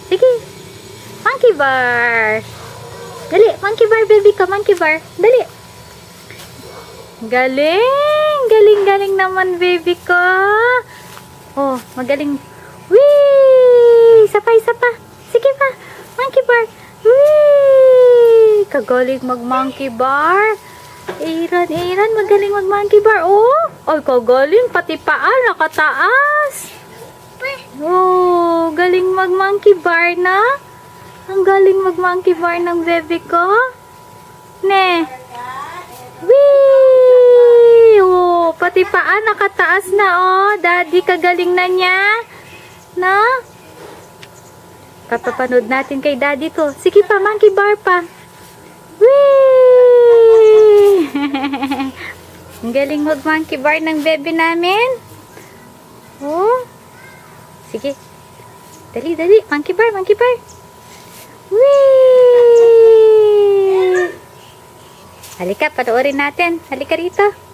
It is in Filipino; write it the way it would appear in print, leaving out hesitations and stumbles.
Sige. Monkey bar. Dali, monkey bar, baby ka. Monkey bar. Dali. Galing. Galing naman, baby ko. Oh, magaling. Wee! Isa pa. Sige pa. Monkey bar. Wee! Kagaling mag-monkey bar. Aaron, magaling mag-monkey bar. Oh, ay kagaling. Pati paa, nakataas. Oh, galing mag-monkey bar na. Ang galing mag-monkey bar ng bebe ko. Ne. Wee! Oh, pati paa nakataas na oh. Daddy, kagaling na niya. Na? Papapanood natin kay daddy to. Sige pa, monkey bar pa. Wee! Ang galing mag-monkey bar ng bebe namin. Oh. Sige. Dali. Monkey bar. Wee! Halika, panoorin natin. Halika rito.